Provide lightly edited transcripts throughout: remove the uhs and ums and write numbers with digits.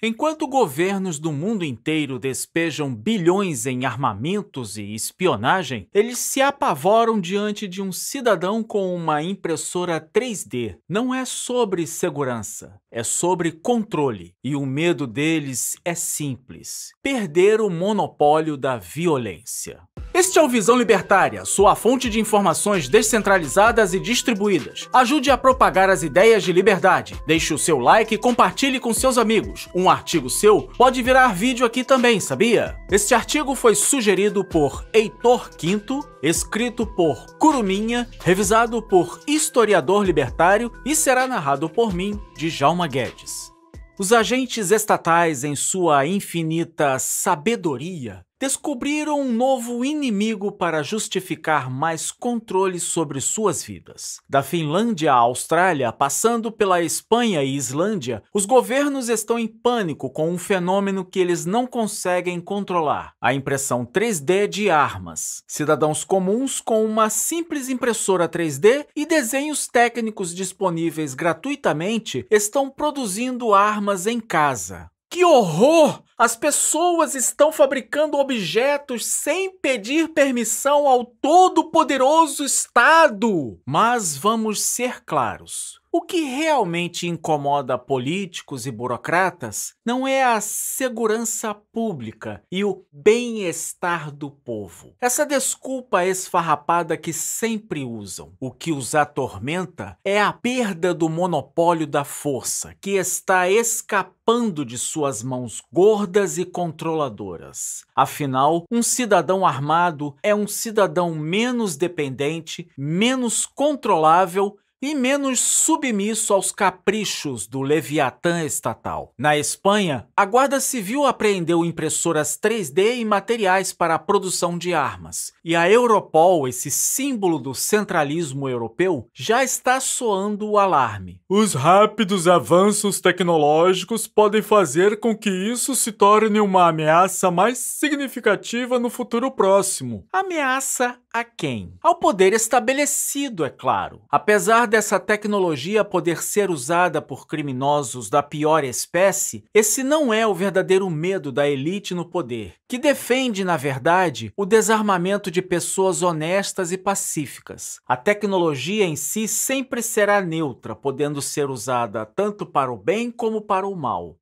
Enquanto governos do mundo inteiro despejam bilhões em armamentos e espionagem, eles se apavoram diante de um cidadão com uma impressora 3D. Não é sobre segurança, é sobre controle. E o medo deles é simples: perder o monopólio da violência. Este é o Visão Libertária, sua fonte de informações descentralizadas e distribuídas. Ajude a propagar as ideias de liberdade. Deixe o seu like e compartilhe com seus amigos. Um artigo seu pode virar vídeo aqui também, sabia? Este artigo foi sugerido por Heitor Quinto, escrito por Curuminha, revisado por Historiador Libertário e será narrado por mim, Djalma Guedes. Os agentes estatais, em sua infinita sabedoria, descobriram um novo inimigo para justificar mais controle sobre suas vidas. Da Finlândia à Austrália, passando pela Espanha e Islândia, os governos estão em pânico com um fenômeno que eles não conseguem controlar: a impressão 3D de armas. Cidadãos comuns com uma simples impressora 3D e desenhos técnicos disponíveis gratuitamente estão produzindo armas em casa. Que horror! As pessoas estão fabricando objetos sem pedir permissão ao todo-poderoso Estado! Mas vamos ser claros. O que realmente incomoda políticos e burocratas não é a segurança pública e o bem-estar do povo. Essa desculpa esfarrapada que sempre usam. O que os atormenta é a perda do monopólio da força, que está escapando de suas mãos gordas e controladoras. Afinal, um cidadão armado é um cidadão menos dependente, menos controlável e menos submisso aos caprichos do Leviatã estatal. Na Espanha, a Guarda Civil apreendeu impressoras 3D e materiais para a produção de armas. E a Europol, esse símbolo do centralismo europeu, já está soando o alarme. Os rápidos avanços tecnológicos podem fazer com que isso se torne uma ameaça mais significativa no futuro próximo. Ameaça a quem? Ao poder estabelecido, é claro. Apesar dessa tecnologia poder ser usada por criminosos da pior espécie, esse não é o verdadeiro medo da elite no poder, que defende, na verdade, o desarmamento de pessoas honestas e pacíficas. A tecnologia em si sempre será neutra, podendo ser usada tanto para o bem como para o mal.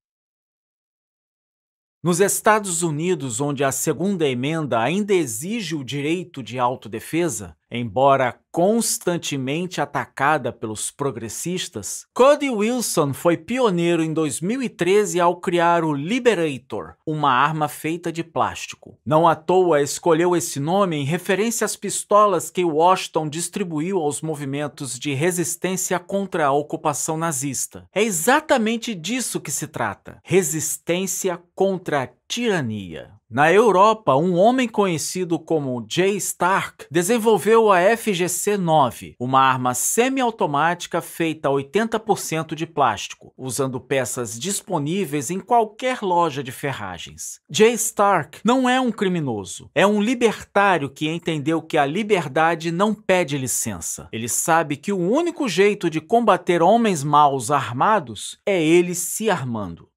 Nos Estados Unidos, onde a segunda emenda ainda exige o direito de autodefesa, embora constantemente atacada pelos progressistas, Cody Wilson foi pioneiro em 2013 ao criar o Liberator, uma arma feita de plástico. Não à toa escolheu esse nome em referência às pistolas que Washington distribuiu aos movimentos de resistência contra a ocupação nazista. É exatamente disso que se trata: resistência contra a tirania. Na Europa, um homem conhecido como Jay Stark desenvolveu a FGC-9, uma arma semiautomática feita a 80% de plástico, usando peças disponíveis em qualquer loja de ferragens. Jay Stark não é um criminoso, é um libertário que entendeu que a liberdade não pede licença. Ele sabe que o único jeito de combater homens maus armados é ele se armando.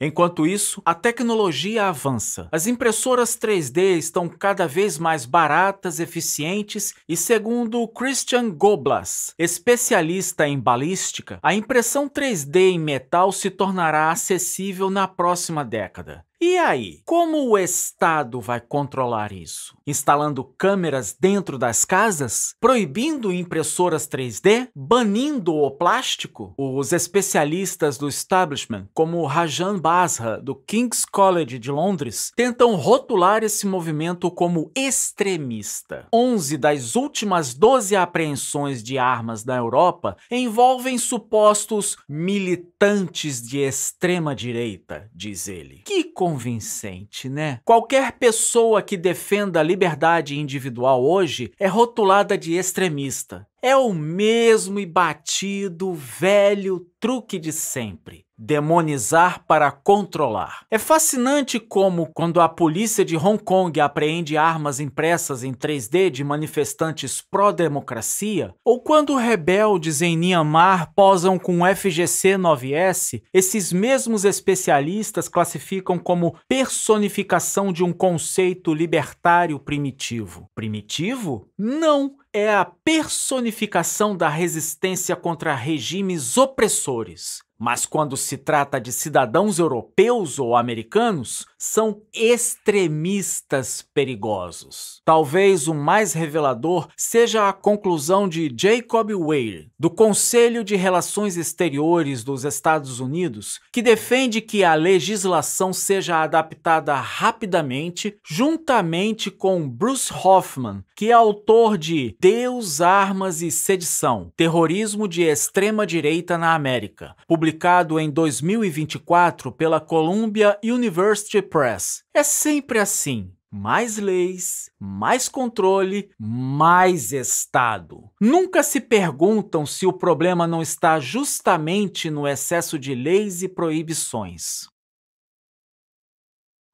Enquanto isso, a tecnologia avança. As impressoras 3D estão cada vez mais baratas, eficientes e, segundo Christian Goblas, especialista em balística, a impressão 3D em metal se tornará acessível na próxima década. E aí, como o Estado vai controlar isso? Instalando câmeras dentro das casas? Proibindo impressoras 3D? Banindo o plástico? Os especialistas do establishment, como Rajan Basra, do King's College de Londres, tentam rotular esse movimento como extremista. 11 das últimas 12 apreensões de armas na Europa envolvem supostos militantes de extrema-direita, diz ele. Que convincente, né? Qualquer pessoa que defenda a liberdade individual hoje é rotulada de extremista. É o mesmo e batido velho truque de sempre. Demonizar para controlar. É fascinante como, quando a polícia de Hong Kong apreende armas impressas em 3D de manifestantes pró-democracia, ou quando rebeldes em Myanmar posam com o FGC-9S, esses mesmos especialistas classificam como personificação de um conceito libertário primitivo. Primitivo? Não! É a personificação da resistência contra regimes opressores. Mas quando se trata de cidadãos europeus ou americanos, são extremistas perigosos. Talvez o mais revelador seja a conclusão de Jacob Weir, do Conselho de Relações Exteriores dos Estados Unidos, que defende que a legislação seja adaptada rapidamente, juntamente com Bruce Hoffman, que é autor de Deus, Armas e Sedição, Terrorismo de Extrema-Direita na América, publicado em 2024 pela Columbia University Press. É sempre assim. Mais leis, mais controle, mais Estado. Nunca se perguntam se o problema não está justamente no excesso de leis e proibições.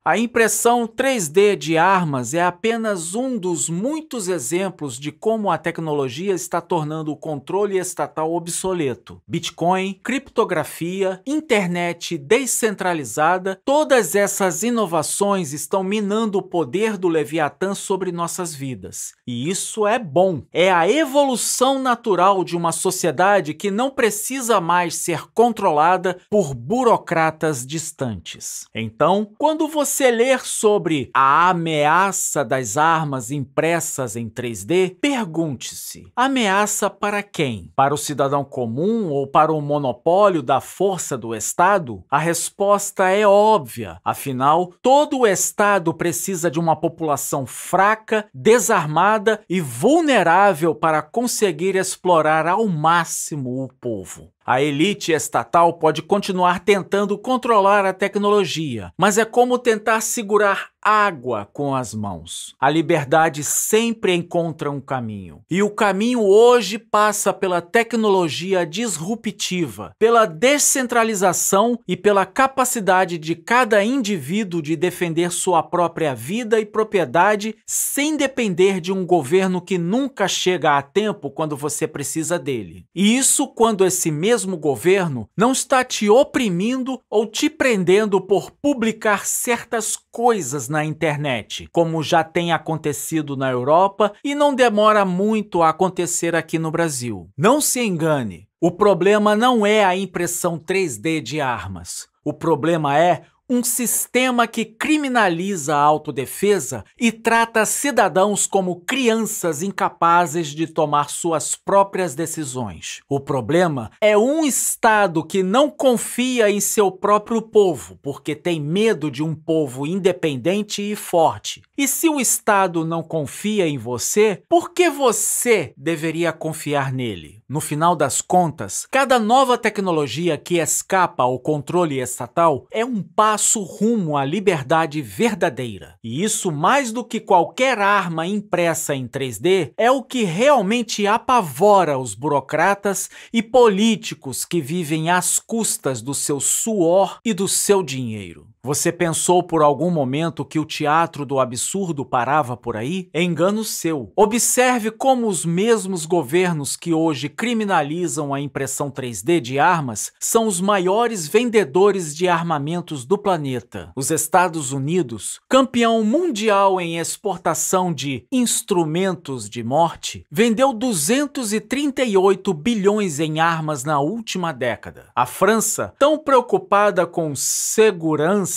A impressão 3D de armas é apenas um dos muitos exemplos de como a tecnologia está tornando o controle estatal obsoleto. Bitcoin, criptografia, internet descentralizada, todas essas inovações estão minando o poder do Leviatã sobre nossas vidas. E isso é bom. É a evolução natural de uma sociedade que não precisa mais ser controlada por burocratas distantes. Então, quando você ler sobre a ameaça das armas impressas em 3D, pergunte-se: ameaça para quem? Para o cidadão comum ou para o monopólio da força do Estado? A resposta é óbvia. Afinal, todo o Estado precisa de uma população fraca, desarmada e vulnerável para conseguir explorar ao máximo o povo. A elite estatal pode continuar tentando controlar a tecnologia, mas é como tentar segurar água com as mãos. A liberdade sempre encontra um caminho. E o caminho hoje passa pela tecnologia disruptiva, pela descentralização e pela capacidade de cada indivíduo de defender sua própria vida e propriedade sem depender de um governo que nunca chega a tempo quando você precisa dele. E isso quando esse mesmo governo não está te oprimindo ou te prendendo por publicar certas coisas na internet, como já tem acontecido na Europa e não demora muito a acontecer aqui no Brasil. Não se engane, o problema não é a impressão 3D de armas. O problema é um sistema que criminaliza a autodefesa e trata cidadãos como crianças incapazes de tomar suas próprias decisões. O problema é um Estado que não confia em seu próprio povo, porque tem medo de um povo independente e forte. E se o Estado não confia em você, por que você deveria confiar nele? No final das contas, cada nova tecnologia que escapa ao controle estatal é um passo rumo à liberdade verdadeira. E isso, mais do que qualquer arma impressa em 3D, é o que realmente apavora os burocratas e políticos que vivem às custas do seu suor e do seu dinheiro. Você pensou por algum momento que o teatro do absurdo parava por aí? É engano seu. Observe como os mesmos governos que hoje criminalizam a impressão 3D de armas são os maiores vendedores de armamentos do planeta. Os Estados Unidos, campeão mundial em exportação de instrumentos de morte, vendeu 238 bilhões em armas na última década. A França, tão preocupada com segurança,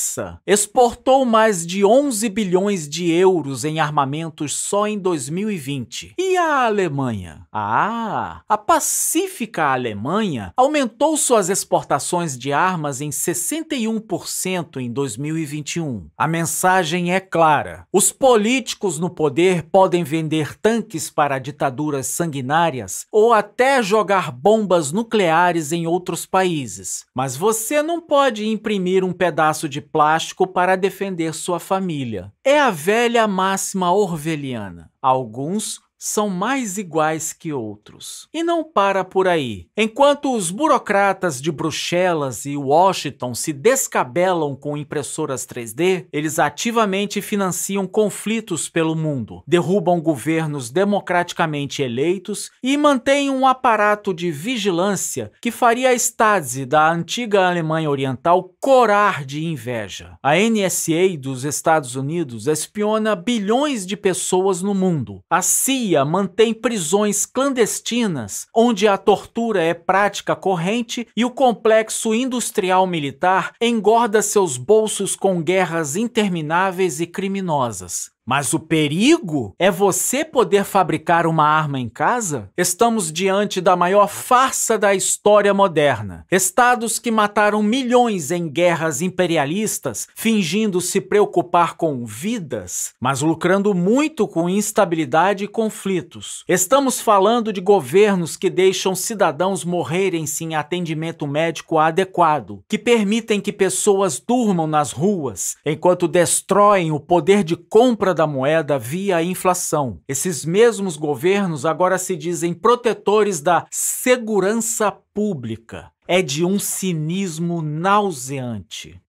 exportou mais de 11 bilhões de euros em armamentos só em 2020. E a Alemanha? A pacífica Alemanha aumentou suas exportações de armas em 61% em 2021. A mensagem é clara. Os políticos no poder podem vender tanques para ditaduras sanguinárias ou até jogar bombas nucleares em outros países. Mas você não pode imprimir um pedaço de plástico para defender sua família. É a velha máxima orwelliana. Alguns são mais iguais que outros. E não para por aí. Enquanto os burocratas de Bruxelas e Washington se descabelam com impressoras 3D, eles ativamente financiam conflitos pelo mundo, derrubam governos democraticamente eleitos e mantêm um aparato de vigilância que faria a Stasi da antiga Alemanha Oriental corar de inveja. A NSA dos Estados Unidos espiona bilhões de pessoas no mundo. A CIA mantém prisões clandestinas, onde a tortura é prática corrente e o complexo industrial militar engorda seus bolsos com guerras intermináveis e criminosas. Mas o perigo é você poder fabricar uma arma em casa? Estamos diante da maior farsa da história moderna. Estados que mataram milhões em guerras imperialistas, fingindo se preocupar com vidas, mas lucrando muito com instabilidade e conflitos. Estamos falando de governos que deixam cidadãos morrerem sem atendimento médico adequado, que permitem que pessoas durmam nas ruas, enquanto destroem o poder de compra da moeda via inflação. Esses mesmos governos agora se dizem protetores da segurança pública. É de um cinismo nauseante.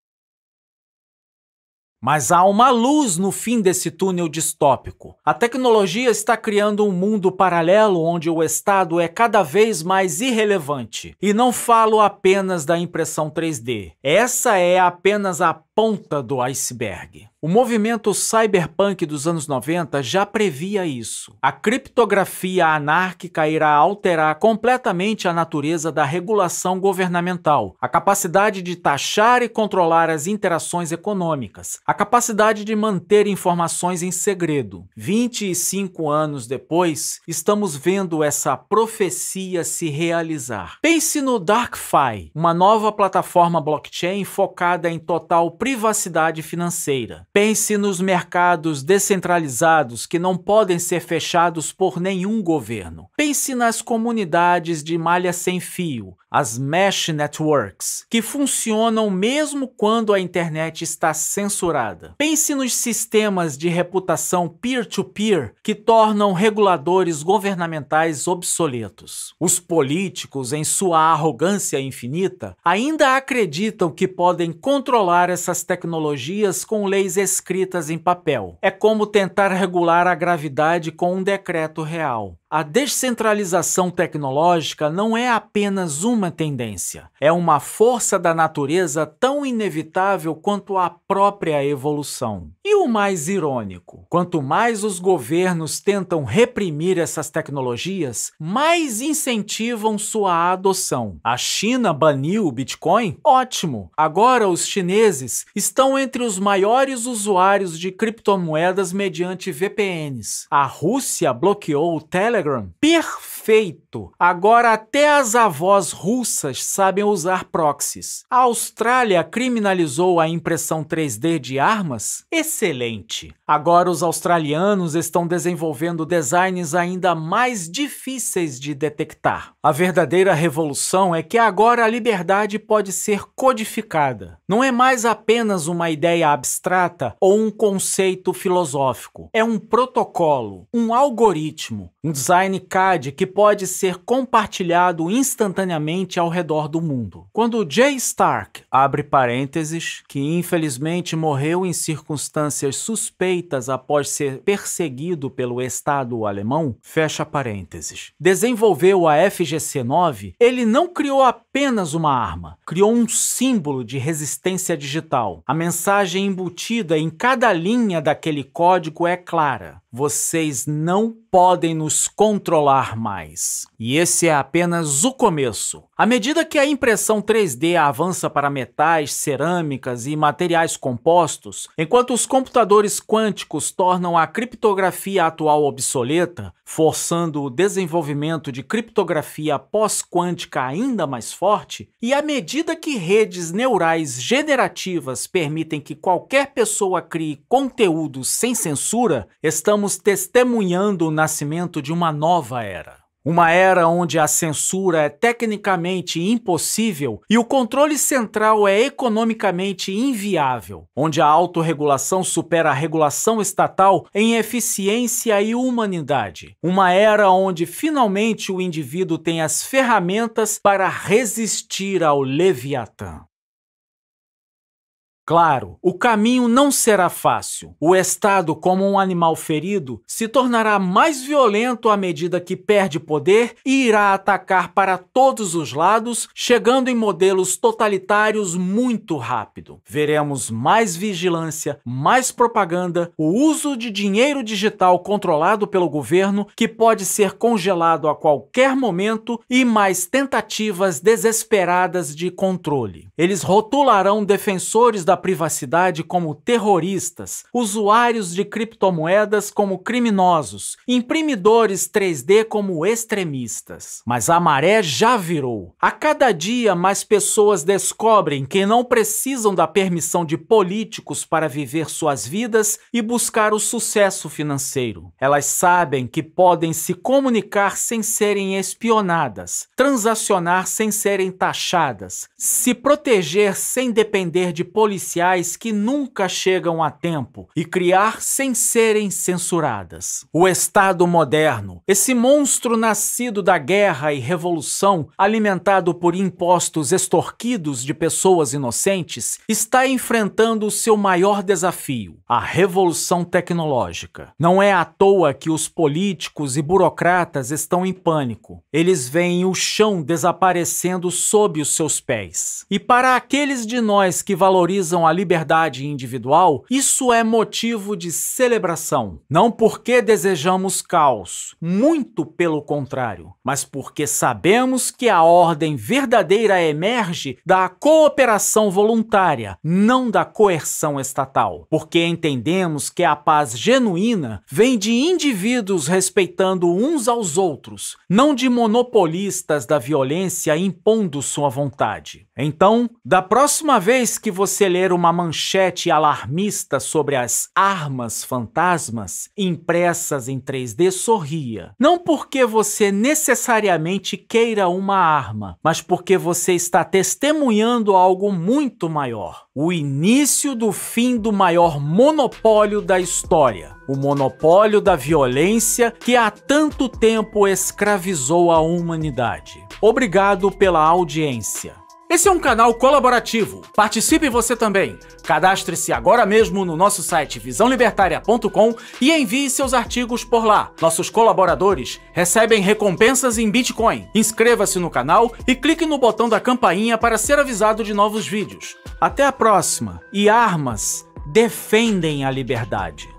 Mas há uma luz no fim desse túnel distópico. A tecnologia está criando um mundo paralelo onde o Estado é cada vez mais irrelevante. E não falo apenas da impressão 3D. Essa é apenas a ponta do iceberg. O movimento cyberpunk dos anos 90 já previa isso. A criptografia anárquica irá alterar completamente a natureza da regulação governamental, a capacidade de taxar e controlar as interações econômicas, a capacidade de manter informações em segredo. 25 anos depois, estamos vendo essa profecia se realizar. Pense no DarkFi, uma nova plataforma blockchain focada em total privacidade financeira. Pense nos mercados descentralizados que não podem ser fechados por nenhum governo. Pense nas comunidades de malha sem fio, as Mesh Networks, que funcionam mesmo quando a internet está censurada. Pense nos sistemas de reputação peer-to-peer que tornam reguladores governamentais obsoletos. Os políticos, em sua arrogância infinita, ainda acreditam que podem controlar essas tecnologias com leis escritas em papel. É como tentar regular a gravidade com um decreto real. A descentralização tecnológica não é apenas uma tendência, é uma força da natureza tão inevitável quanto a própria evolução. E o mais irônico, quanto mais os governos tentam reprimir essas tecnologias, mais incentivam sua adoção. A China baniu o Bitcoin? Ótimo! Agora os chineses estão entre os maiores usuários de criptomoedas mediante VPNs. A Rússia bloqueou o Telegram? Perfeito! Agora até as avós russas sabem usar proxies. A Austrália criminalizou a impressão 3D de armas? Excelente! Agora os australianos estão desenvolvendo designs ainda mais difíceis de detectar. A verdadeira revolução é que agora a liberdade pode ser codificada. Não é mais apenas uma ideia abstrata ou um conceito filosófico. É um protocolo, um algoritmo, um design CAD que pode ser compartilhado instantaneamente ao redor do mundo. Quando Jay Stark, abre parênteses, que infelizmente morreu em circunstâncias suspeitas após ser perseguido pelo Estado alemão, fecha parênteses, desenvolveu a FGC-9, ele não criou apenas uma arma, criou um símbolo de resistência digital. A mensagem embutida em cada linha daquele código é clara: vocês não podem nos controlar mais. E esse é apenas o começo. À medida que a impressão 3D avança para metais, cerâmicas e materiais compostos, enquanto os computadores quânticos tornam a criptografia atual obsoleta, forçando o desenvolvimento de criptografia pós-quântica ainda mais forte, e à medida que redes neurais generativas permitem que qualquer pessoa crie conteúdo sem censura, estamos testemunhando o nascimento de uma nova era. Uma era onde a censura é tecnicamente impossível e o controle central é economicamente inviável, onde a autorregulação supera a regulação estatal em eficiência e humanidade. Uma era onde finalmente o indivíduo tem as ferramentas para resistir ao Leviatã. Claro, o caminho não será fácil. O Estado, como um animal ferido, se tornará mais violento à medida que perde poder e irá atacar para todos os lados, chegando em modelos totalitários muito rápido. Veremos mais vigilância, mais propaganda, o uso de dinheiro digital controlado pelo governo, que pode ser congelado a qualquer momento, e mais tentativas desesperadas de controle. Eles rotularão defensores da privacidade como terroristas, usuários de criptomoedas como criminosos, imprimidores 3D como extremistas. Mas a maré já virou. A cada dia, mais pessoas descobrem que não precisam da permissão de políticos para viver suas vidas e buscar o sucesso financeiro. Elas sabem que podem se comunicar sem serem espionadas, transacionar sem serem taxadas, se proteger sem depender de policiais que nunca chegam a tempo e criar sem serem censuradas. O Estado moderno, esse monstro nascido da guerra e revolução, alimentado por impostos extorquidos de pessoas inocentes, está enfrentando o seu maior desafio, a revolução tecnológica. Não é à toa que os políticos e burocratas estão em pânico. Eles veem o chão desaparecendo sob os seus pés. E para aqueles de nós que valorizam a liberdade individual, isso é motivo de celebração. Não porque desejamos caos, muito pelo contrário, mas porque sabemos que a ordem verdadeira emerge da cooperação voluntária, não da coerção estatal. Porque entendemos que a paz genuína vem de indivíduos respeitando uns aos outros, não de monopolistas da violência impondo sua vontade. Então, da próxima vez que você ler uma manchete alarmista sobre as armas fantasmas impressas em 3D, sorria. Não porque você necessariamente queira uma arma, mas porque você está testemunhando algo muito maior. O início do fim do maior monopólio da história. O monopólio da violência que há tanto tempo escravizou a humanidade. Obrigado pela audiência. Esse é um canal colaborativo. Participe você também. Cadastre-se agora mesmo no nosso site visãolibertaria.com e envie seus artigos por lá. Nossos colaboradores recebem recompensas em Bitcoin. Inscreva-se no canal e clique no botão da campainha para ser avisado de novos vídeos. Até a próxima. E armas defendem a liberdade.